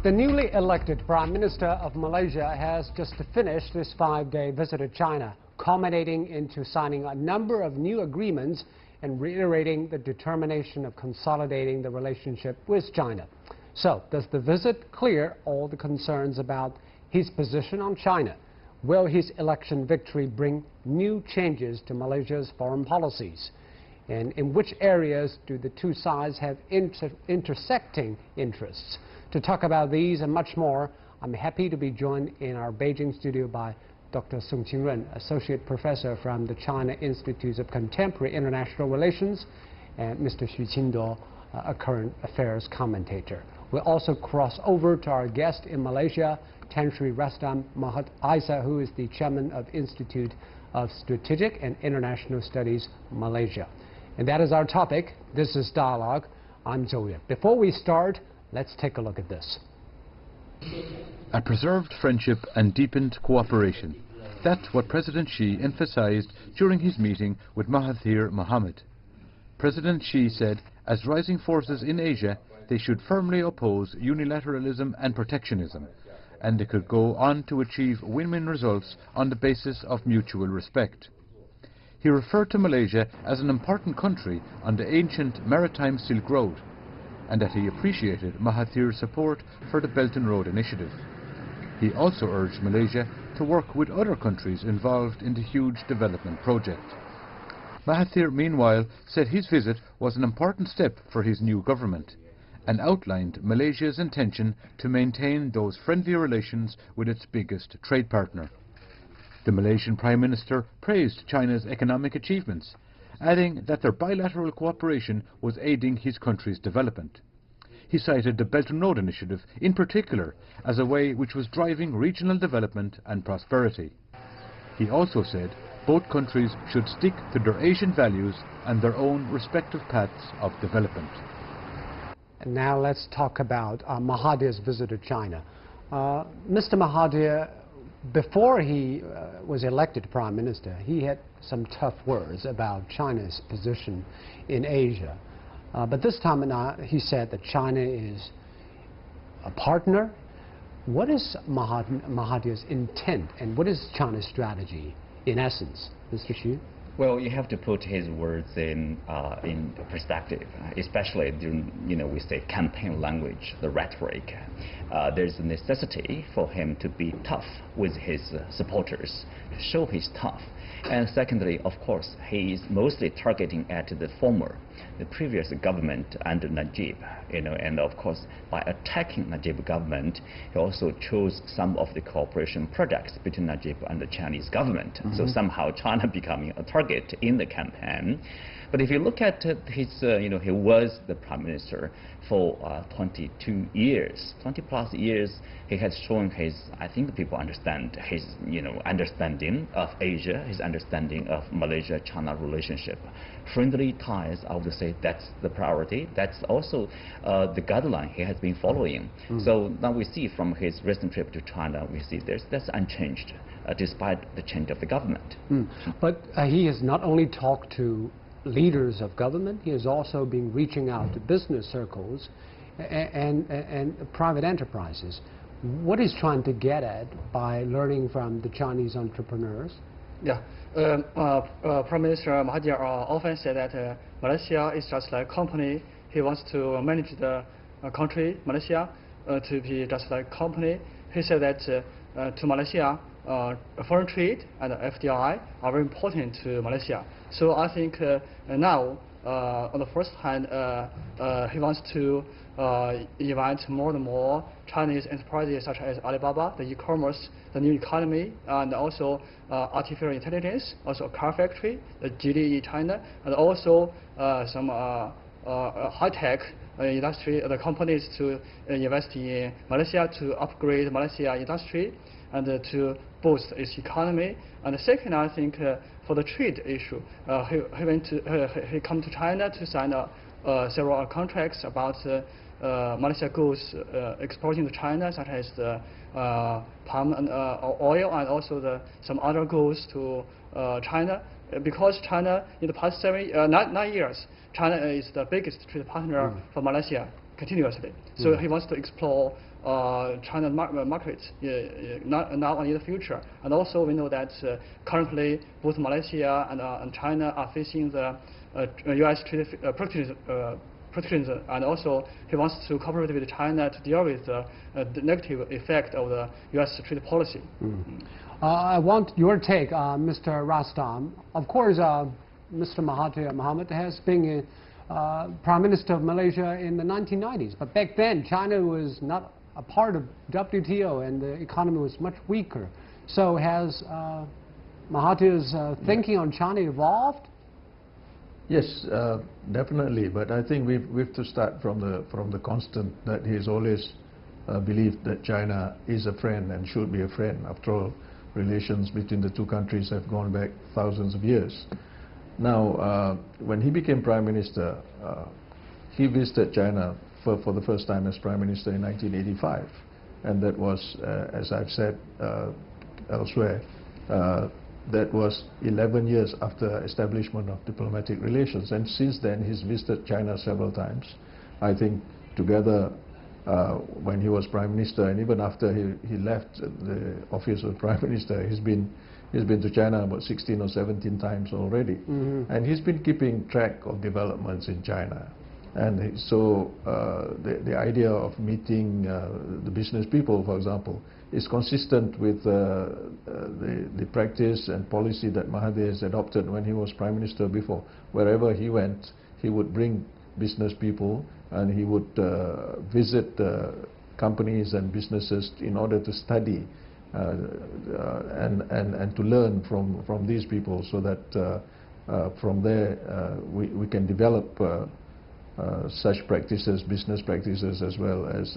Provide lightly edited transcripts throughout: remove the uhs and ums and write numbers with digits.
The newly elected Prime Minister of Malaysia has just finished this 5-day visit to China, culminating into signing a number of new agreements and reiterating the determination of consolidating the relationship with China. So, does the visit clear all the concerns about his position on China? Will his election victory bring new changes to Malaysia's foreign policies? And in which areas do the two sides have intersecting interests? To talk about these and much more, I'm happy to be joined in our Beijing studio by Dr. Sung Qingren, Associate Professor from the China Institute of Contemporary International Relations, and Mr. Xu Qinduo, a current affairs commentator. We'll also cross over to our guest in Malaysia, Tan Sri Rastam Mahathir Isa, who is the Chairman of Institute of Strategic and International Studies, Malaysia. And that is our topic. This is Dialogue. I'm Zhou Yue. Before we start, let's take a look at this. A preserved friendship and deepened cooperation. That's what President Xi emphasized during his meeting with Mahathir Mohamad. President Xi said, as rising forces in Asia, they should firmly oppose unilateralism and protectionism, and they could go on to achieve win-win results on the basis of mutual respect. He referred to Malaysia as an important country on the ancient maritime Silk Road, and that he appreciated Mahathir's support for the Belt and Road Initiative. He also urged Malaysia to work with other countries involved in the huge development project. Mahathir, meanwhile, said his visit was an important step for his new government, and outlined Malaysia's intention to maintain those friendly relations with its biggest trade partner. The Malaysian Prime Minister praised China's economic achievements, adding that their bilateral cooperation was aiding his country's development. He cited the Belt and Road Initiative in particular as a way which was driving regional development and prosperity. He also said both countries should stick to their Asian values and their own respective paths of development. And now let's talk about Mahathir's visit to China. Mr. Mahathir, before he was elected Prime Minister, he had some tough words about China's position in Asia. But this time he said that China is a partner. What is Mahathir's intent, and what is China's strategy in essence, Mr. Xu? Well, you have to put his words in perspective, especially during, we say campaign language, the rhetoric. There's a necessity for him to be tough with his supporters, to show he's tough. And secondly, of course, he is mostly targeting at the previous government under Najib, and of course, by attacking Najib government, he also chose some of the cooperation projects between Najib and the Chinese government. So somehow China becoming a target in the campaign. But if you look at his, he was the Prime Minister for 22 years, 20 plus years. He has shown his, I think people understand his, understanding of Asia, his understanding of Malaysia-China relationship. Friendly ties, I would say that's the priority. That's also the guideline he has been following. So now we see from his recent trip to China, we see that's unchanged, despite the change of the government. But he has not only talked to leaders of government, he has also been reaching out to business circles and private enterprises. What is trying to get at by learning from the Chinese entrepreneurs? Yeah, Prime Minister Mahathir often said that Malaysia is just like a company. He wants to manage the country, Malaysia, to be just like a company. He said that to Malaysia, foreign trade and FDI are very important to Malaysia. So I think now, on the first hand, he wants to invite more and more Chinese enterprises such as Alibaba, the e-commerce, the new economy, and also artificial intelligence, also a car factory, the GDE China, and also some high-tech industry, the companies to invest in Malaysia to upgrade Malaysia industry and to boost its economy. And second, I think for the trade issue, he come to China to sign several contracts about Malaysia goods exporting to China, such as the palm and oil, and also some other goods to China. Because China, in the past 9 years, China is the biggest trade partner for Malaysia. continuously. So he wants to explore China's market now and in the future. And also we know that currently both Malaysia and China are facing the U.S. trade protectionism, and also he wants to cooperate with China to deal with the negative effect of the U.S. trade policy. I want your take, Mr. Rastam. Of course, Mr. Mahathir Mohamad has been Prime Minister of Malaysia in the 1990s, but back then China was not a part of WTO and the economy was much weaker. So has Mahathir's thinking on China evolved? Yes, definitely. But I think we've to start from the constant that he's always believed that China is a friend and should be a friend. After all, relations between the two countries have gone back thousands of years. Now, when he became Prime Minister, he visited China for the first time as Prime Minister in 1985, and that was, as I've said elsewhere, that was 11 years after establishment of diplomatic relations, and since then he's visited China several times. I think together when he was Prime Minister and even after he left the office of Prime Minister, he's been to China about 16 or 17 times already, and he's been keeping track of developments in China. And so the idea of meeting the business people, for example, is consistent with the practice and policy that Mahathir has adopted when he was Prime Minister before. Wherever he went, he would bring business people and he would visit companies and businesses in order to study and to learn from these people, so that from there we can develop such practices, business practices, as well as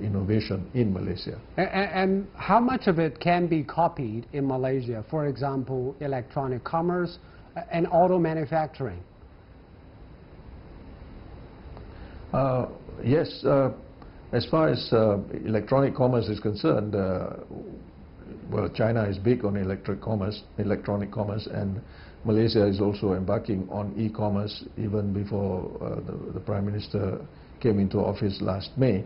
innovation in Malaysia. And how much of it can be copied in Malaysia? For example, electronic commerce and auto manufacturing. Yes, as far as electronic commerce is concerned, well, China is big on electronic commerce, and Malaysia is also embarking on e-commerce even before the Prime Minister came into office last May.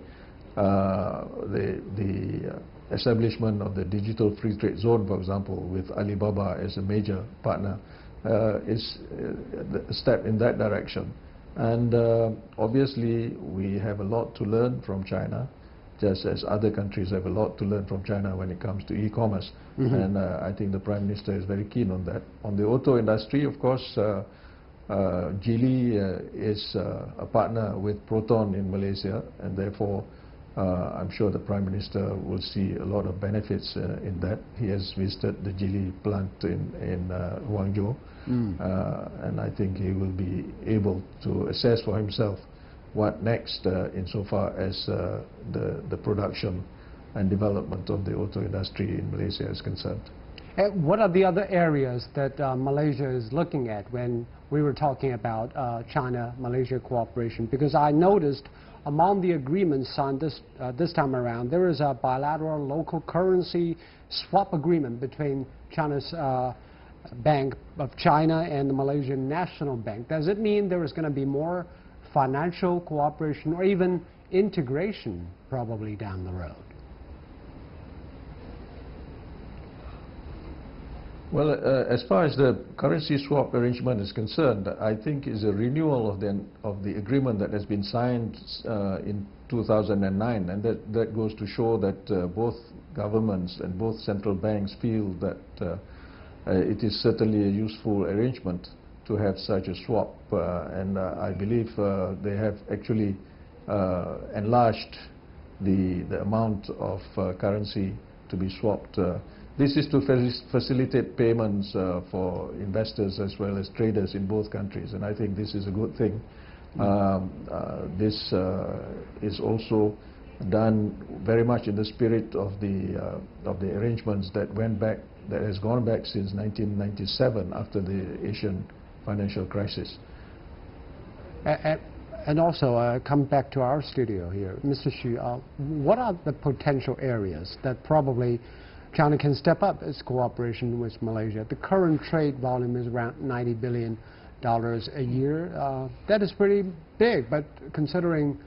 The establishment of the digital free trade zone, for example, with Alibaba as a major partner, is a step in that direction. And obviously we have a lot to learn from China, just as other countries have a lot to learn from China when it comes to e-commerce. And I think the Prime Minister is very keen on that. On the auto industry, of course, Geely is a partner with Proton in Malaysia, and therefore I'm sure the Prime Minister will see a lot of benefits in that. He has visited the Geely plant in Guangzhou, and I think he will be able to assess for himself what next insofar as the production and development of the auto industry in Malaysia is concerned. And what are the other areas that Malaysia is looking at when we were talking about China-Malaysia cooperation? Because I noticed among the agreements signed this time around, there is a bilateral local currency swap agreement between China's Bank of China and the Malaysian National Bank. Does it mean there is going to be more financial cooperation or even integration probably down the road? Well, as far as the currency swap arrangement is concerned, I think is a renewal of the agreement that has been signed in 2009, and that goes to show that both governments and both central banks feel that it is certainly a useful arrangement to have such a swap, and I believe they have actually enlarged the amount of currency to be swapped. This is to facilitate payments for investors as well as traders in both countries, and I think this is a good thing. This is also done very much in the spirit of the arrangements that has gone back since 1997 after the Asian financial crisis. And also, come back to our studio here, Mr. Xu, what are the potential areas that probably China can step up its cooperation with Malaysia? The current trade volume is around $90 billion a year. That is pretty big, but considering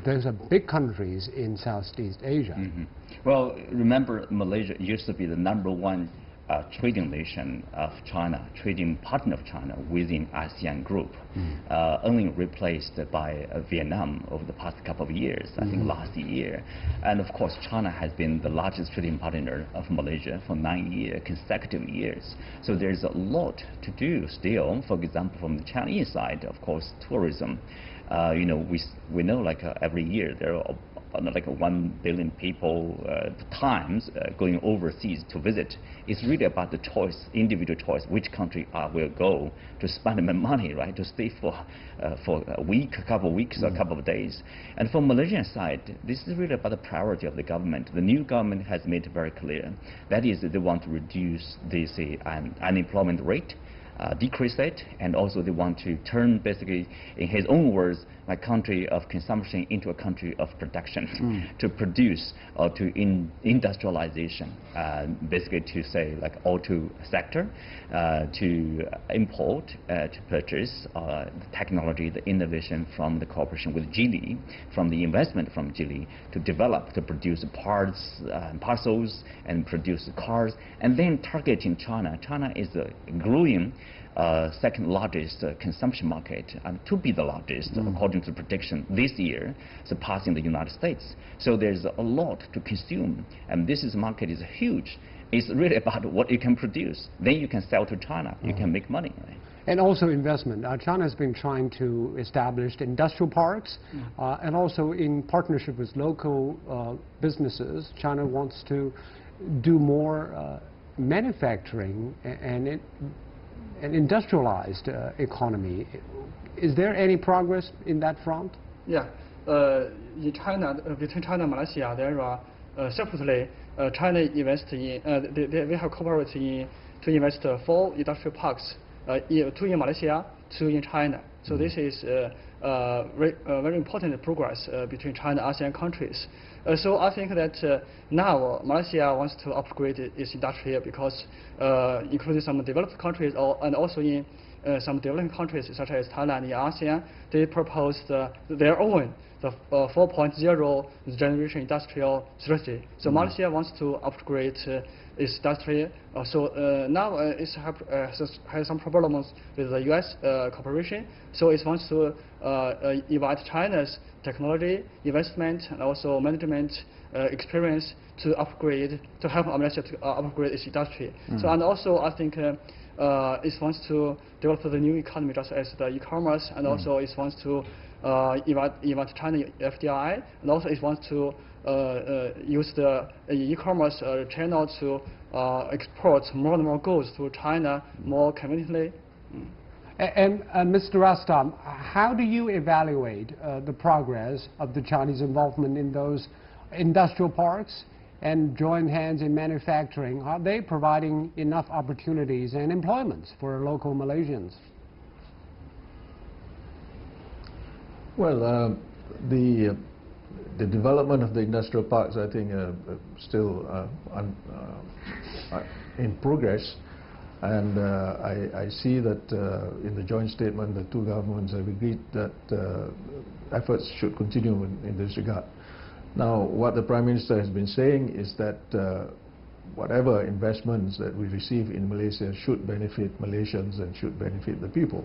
those are big countries in Southeast Asia. Well, remember, Malaysia used to be the #1 trading nation of China, trading partner of China within ASEAN group, only replaced by Vietnam over the past couple of years, I think last year. And of course, China has been the largest trading partner of Malaysia for 9 consecutive years. So there's a lot to do still. For example, from the Chinese side, of course, tourism. You know, we know like every year there are like 1 billion people times going overseas to visit. It's really about the choice, individual choice, which country will go to spend my money, right? To stay for a week, a couple of weeks, or a couple of days. And from Malaysian side, this is really about the priority of the government. The new government has made it very clear. That is, they want to reduce the unemployment rate, decrease it, and also they want to turn, basically, in his own words, a country of consumption into a country of production, to produce or to industrialization, basically to say like auto sector, to import, to purchase the technology, the innovation from the cooperation with Geely, from the investment from Geely, to develop, to produce parts, parcels, and produce cars, and then targeting China. China is a growing second largest consumption market, and to be the largest according to prediction this year, surpassing the United States. So there's a lot to consume, and this market is huge. It's really about what you can produce. Then you can sell to China. You can make money. Right? And also investment. China has been trying to establish industrial parks, and also in partnership with local businesses. China wants to do more manufacturing and an industrialized economy. Is there any progress in that front? Yeah. In China, between China and Malaysia, there are separately China invest in, we have cooperated to invest 4 industrial parks, 2 in Malaysia, 2 in China. So this is very important progress between China and ASEAN countries. So I think that now Malaysia wants to upgrade its industry because including some developed countries and also in some developing countries such as Thailand in ASEAN, they proposed their own, the 4.0 generation industrial strategy. So Malaysia wants to upgrade its industry. So now it has some problems with the US corporation. So it wants to invite China's technology, investment, and also management experience to upgrade, to help Malaysia to upgrade its industry. So, and also I think it wants to develop the new economy, just as the e-commerce, and also it wants to invite China FDI, and also it wants to use the e-commerce channel to export more and more goods to China more conveniently. And Mr. Rastam, how do you evaluate the progress of the Chinese involvement in those industrial parks and joint hands in manufacturing? Are they providing enough opportunities and employments for local Malaysians? Well, the development of the industrial parks, I think, still in progress. And I see that in the joint statement, the 2 governments have agreed that efforts should continue in this regard. Now, what the Prime Minister has been saying is that whatever investments that we receive in Malaysia should benefit Malaysians and should benefit the people.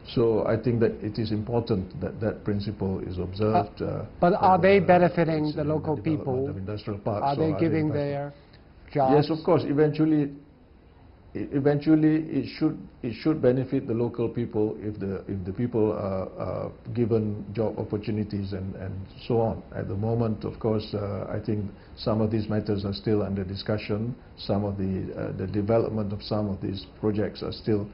So I think that it is important that that principle is observed. But are they benefiting the local people? Of industrial parks, are they giving their jobs? Yes, of course. Eventually it should benefit the local people if the people are given job opportunities and so on. At the moment, of course, I think some of these matters are still under discussion. Some of the development of some of these projects are still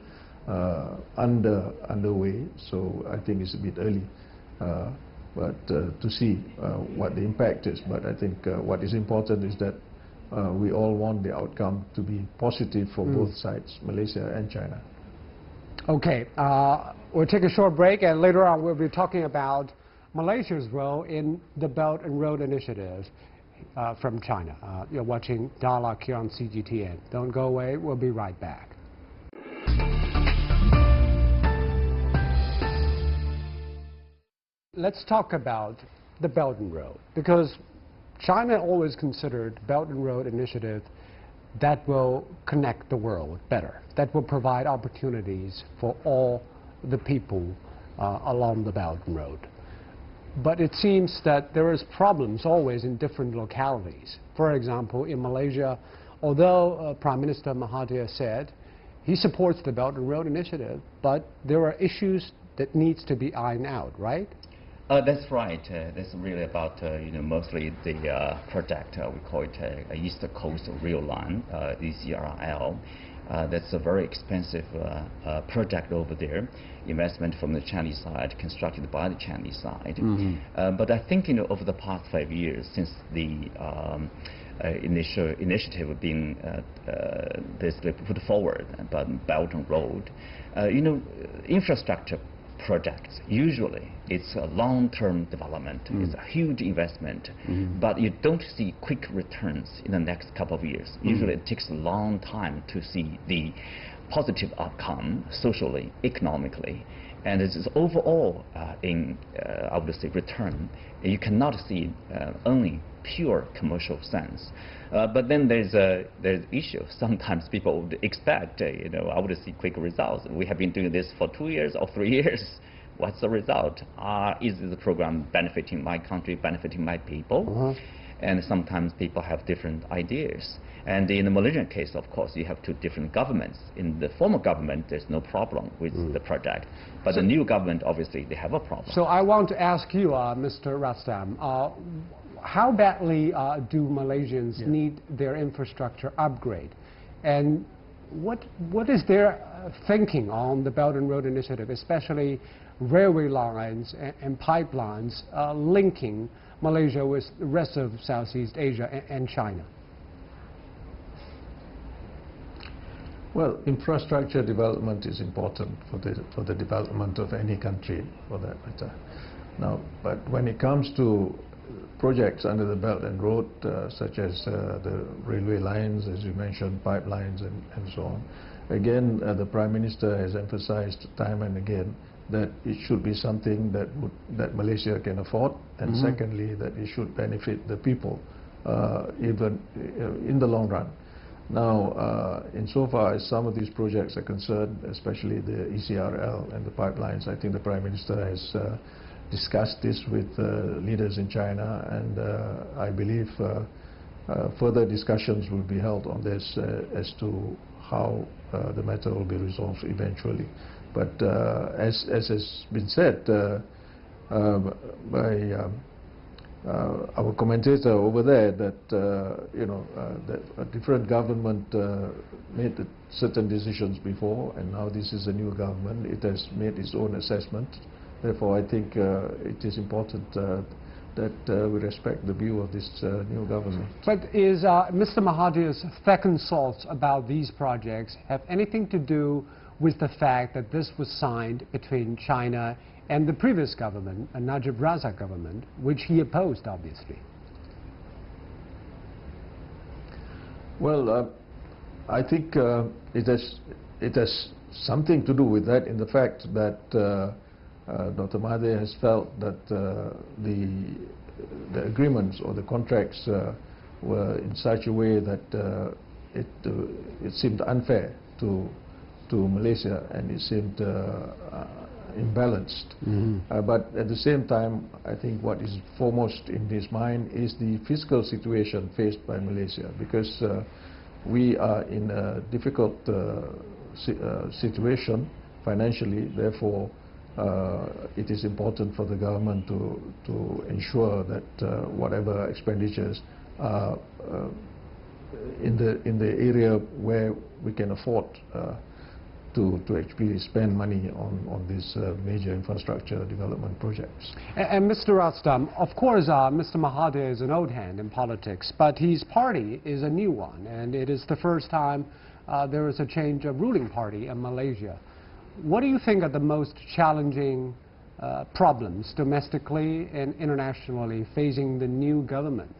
underway. So I think it's a bit early, but to see what the impact is. But I think what is important is that we all want the outcome to be positive for both sides, Malaysia and China. Okay, we'll take a short break, and later on we'll be talking about Malaysia's role in the Belt and Road Initiative from China. You're watching Dialogue here on CGTN. Don't go away, we'll be right back. Let's talk about the Belt and Road? Because China always considered Belt and Road Initiative that will connect the world better, that will provide opportunities for all the people along the Belt and Road. But it seems that there is problems always in different localities. For example, in Malaysia, although Prime Minister Mahathir said he supports the Belt and Road Initiative, but there are issues that needs to be ironed out, right? That's right. That's really about mostly the project we call it East Coast Rail Line, ECRL. That's a very expensive project over there. Investment from the Chinese side, constructed by the Chinese side. But I think over the past 5 years, since the initial initiative being basically put forward about Belt and Road, infrastructure projects, usually it's a long-term development, it's a huge investment, but you don't see quick returns in the next couple of years. Usually it takes a long time to see the positive outcome socially, economically, and it's overall in, I would say, return. You cannot see only pure commercial sense. But then there's issue. Sometimes people would expect, I would see quick results. We have been doing this for 2 years or 3 years. What's the result? Is the program benefiting my country, benefiting my people? And sometimes people have different ideas. And in the Malaysian case, of course, you have two different governments. In the former government, there's no problem with the project. But the new government, obviously, they have a problem. So I want to ask you, Mr. Rastam, how badly do Malaysians need their infrastructure upgrade? And what is their thinking on the Belt and Road Initiative, especially railway lines and pipelines linking Malaysia with the rest of Southeast Asia and China? Well, infrastructure development is important for the development of any country, for that matter. Now, but when it comes to projects under the Belt and Road, such as the railway lines, as you mentioned, pipelines and so on, again, the Prime Minister has emphasized time and again that it should be something that Malaysia can afford, and secondly, that it should benefit the people, even in the long run. Now, insofar as some of these projects are concerned, especially the ECRL and the pipelines, I think the Prime Minister has discussed this with leaders in China, and I believe further discussions will be held on this as to how the matter will be resolved eventually. But as has been said by our commentator over there, that that a different government made certain decisions before, and now this is a new government. It has made its own assessment. Therefore, I think it is important that we respect the view of this new government. But is Mr. Mahathir's second thoughts about these projects have anything to do with the fact that this was signed between China and the previous government, a Najib Razak government, which he opposed, obviously? Well, I think it has something to do with that, in the fact that Dr. Mahathir has felt that the agreements or the contracts were in such a way that it seemed unfair to Malaysia, and it seemed imbalanced. But at the same time, I think what is foremost in his mind is the fiscal situation faced by Malaysia, because we are in a difficult situation financially. Therefore, it is important for the government to ensure that whatever expenditures are in the area where we can afford to actually spend money on these major infrastructure development projects. And Mr. Rastam, of course, Mr. Mahathir is an old hand in politics, but his party is a new one, and it is the first time there is a change of ruling party in Malaysia. What do you think are the most challenging problems domestically and internationally facing the new government?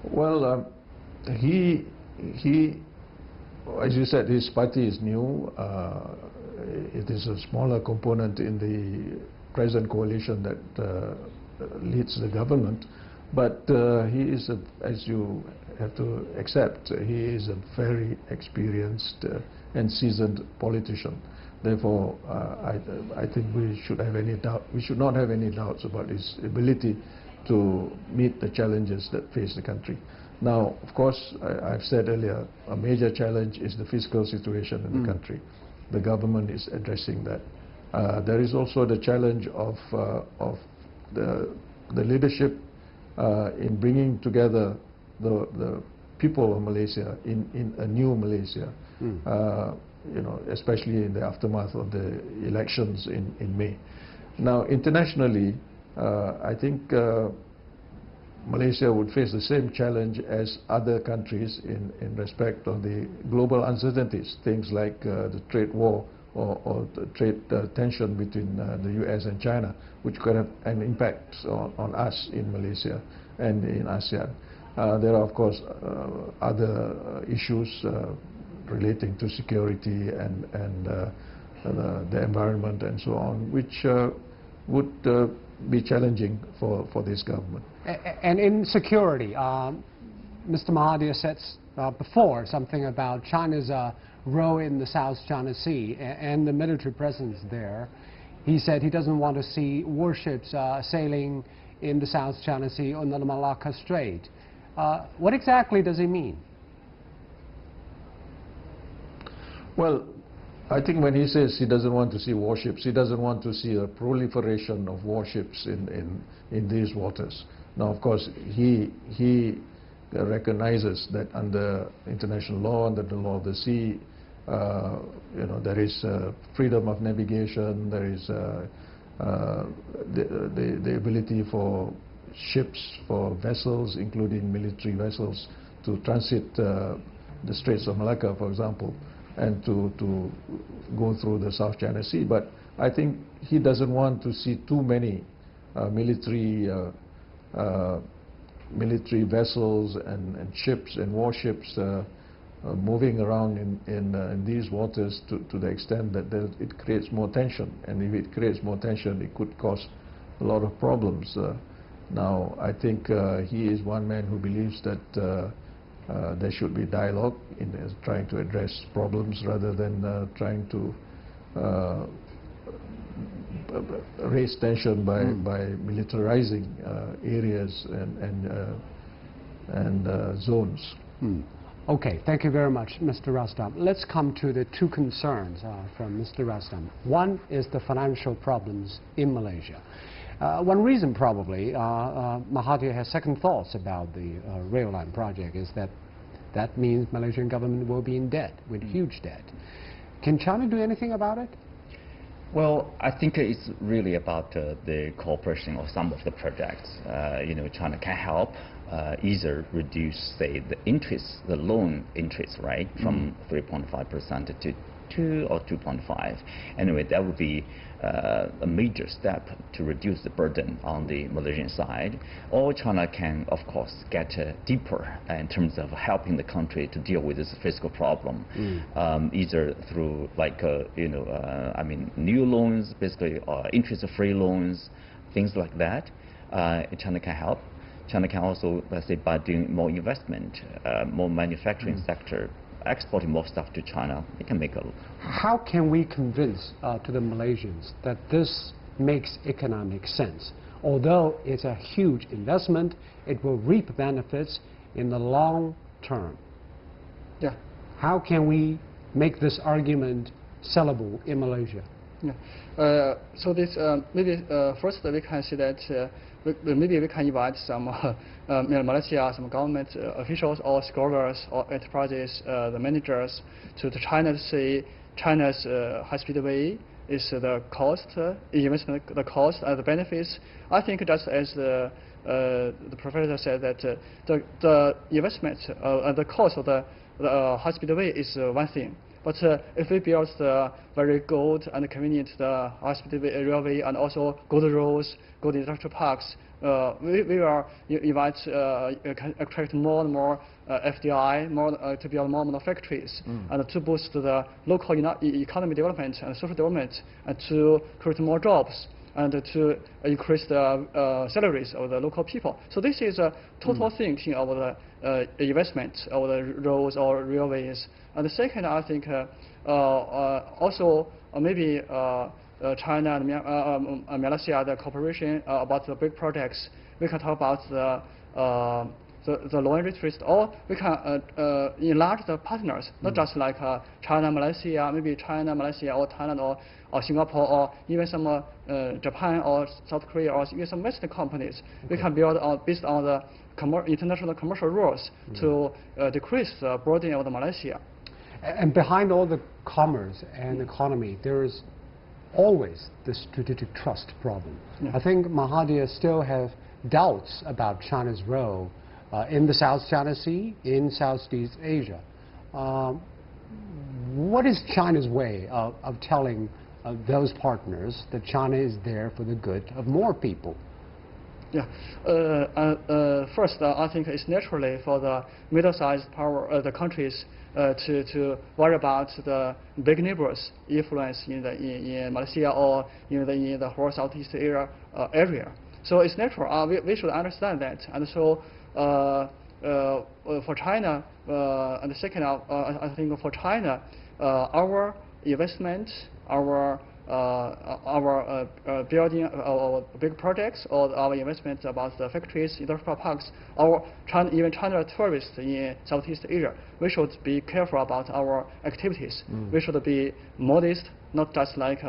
Well, he as you said, his party is new. It is a smaller component in the present coalition that leads the government. But he is, as you have to accept, he is a very experienced and seasoned politician. Therefore, I think we should not have any doubts about his ability to meet the challenges that face the country. Now, of course, I've said earlier, a major challenge is the fiscal situation in the country. The government is addressing that. There is also the challenge of the leadership in bringing together the people of Malaysia in a new Malaysia, you know, especially in the aftermath of the elections in May. Now, internationally, I think Malaysia would face the same challenge as other countries in respect of the global uncertainties, things like the trade war or the trade tension between the US and China, which could have an impact on us in Malaysia and in ASEAN. There are, of course, other issues relating to security and the environment and so on, which would be challenging for this government. And in security, Mr. Mahathir said before something about China's role in the South China Sea and the military presence there. He said he doesn't want to see warships sailing in the South China Sea or the Malacca Strait. What exactly does he mean? Well, I think when he says he doesn't want to see warships, he doesn't want to see a proliferation of warships in these waters. Now, of course, he recognizes that under international law, under the law of the sea, you know, there is freedom of navigation, there is the ability for ships, for vessels, including military vessels, to transit the Straits of Malacca, for example, and to go through the South China Sea. But I think he doesn't want to see too many military vessels and ships and warships moving around in these waters to the extent that it creates more tension. And if it creates more tension, it could cause a lot of problems. Now, I think he is one man who believes that there should be dialogue in trying to address problems rather than trying to raise tension by militarizing areas and zones. Okay, thank you very much, Mr. Rastam. Let's come to the two concerns from Mr. Rastam. One is the financial problems in Malaysia. One reason probably Mahathir has second thoughts about the rail line project is that means Malaysian government will be in debt, with huge debt. Can China do anything about it? Well, I think it's really about the cooperation of some of the projects. You know, China can help either reduce, say, the loan interest rate from 3.5% to 2 or 2.5. Anyway, that would be a major step to reduce the burden on the Malaysian side. Or China can, of course, get deeper in terms of helping the country to deal with this fiscal problem, either through, like, I mean, new loans, basically interest-free loans, things like that. China can help. China can also, let's say, by doing more investment, more manufacturing sector, exporting more stuff to China, it can make a... How can we convince to the Malaysians that this makes economic sense? Although it's a huge investment, it will reap benefits in the long term. Yeah. How can we make this argument sellable in Malaysia? Yeah. So this maybe first we can see that maybe we can invite some Malaysia, some government officials or scholars or enterprises, the managers to China to see China's high-speed way is the cost, investment, the cost and the benefits. I think just as the professor said that the investment and the cost of the high-speed way is one thing. But if we build the very good and convenient high-speed railway and also good roads, good industrial parks, we will invite, attract more and more FDI, to build more and more factories, and to boost the local economy development and social development, and to create more jobs, and to increase the salaries of the local people. So this is a total thinking of the investment of the roads or railways. And the second, I think, also maybe China and Malaysia, the cooperation about the big projects. We can talk about the low interest, or we can enlarge the partners, not just like China, Malaysia, maybe China, Malaysia, or Thailand, or Singapore, or even some Japan or South Korea, or even some Western companies. We can build based on the international commercial rules to decrease the burden of the Malaysia. And behind all the commerce and economy, there is always the strategic trust problem. I think Mahathir still have doubts about China's role in the South China Sea, in Southeast Asia. What is China's way of telling those partners that China is there for the good of more people? Yeah. First, I think it's naturally for the middle-sized the countries to worry about the big neighbors' influence in Malaysia or in the whole Southeast area. So it's natural. We should understand that. And so for China, and the second, I think for China, our investment, our building big projects, or our investments about the factories, industrial parks, or even China tourists in Southeast Asia, we should be careful about our activities. We should be modest, not just like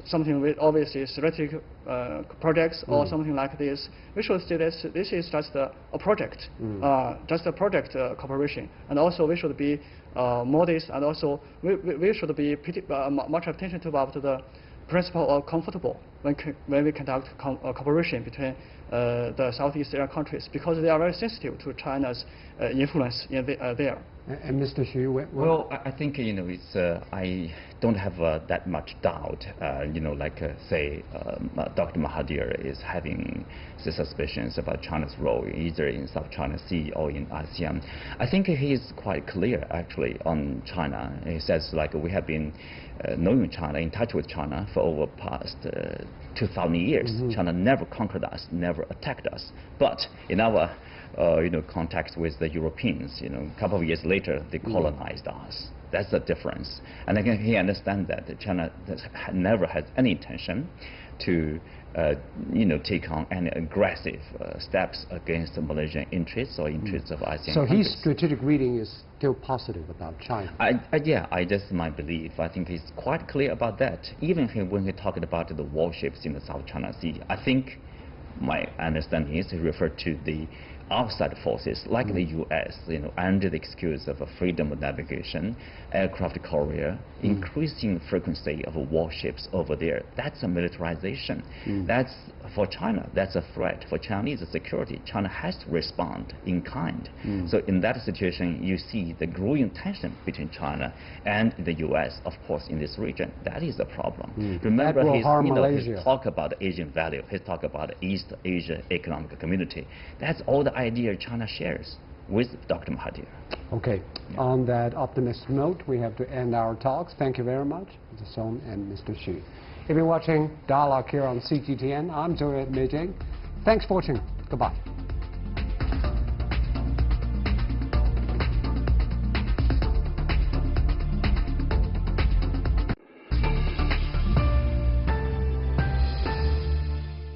something with obviously strategic projects or something like this. We should see this is just a project, just a project cooperation. And also we should be modest, and also we should be much attention to about the principle of comfortable when we conduct cooperation between the Southeast Asian countries, because they are very sensitive to China's influence there. And Mr. Xu, well, I think it's I don't have that much doubt. Say Dr. Mahathir is having the suspicions about China's role either in South China Sea or in ASEAN. I think he is quite clear actually on China. He says we have been knowing China, in touch with China for over past 2,000 years. China never conquered us, never attacked us. But in our contact with the Europeans, a couple of years later, they colonized us. That's the difference. And again, he understands that China never has any intention to, take on any aggressive steps against the Malaysian interests or interests of ASEAN So countries. his strategic reading is still positive about China? That's my belief. I think he's quite clear about that. Even when he talked about the warships in the South China Sea, I think my understanding is he referred to the outside forces like the U.S., under the excuse of a freedom of navigation, aircraft carrier, increasing frequency of warships over there. That's a militarization. That's for China. That's a threat for Chinese security. China has to respond in kind. So in that situation, you see the growing tension between China and the U.S. Of course, in this region. That is a problem. Remember, his talk about Asian value. His talk about East Asia Economic Community. That's all the idea China shares with Dr. Mahathir. Okay. On that optimistic note, we have to end our talks. Thank you very much, Mr. Song and Mr. Xu. If you're watching Dialogue here on CGTN, I'm Joey at Beijing. Thanks for watching. Goodbye.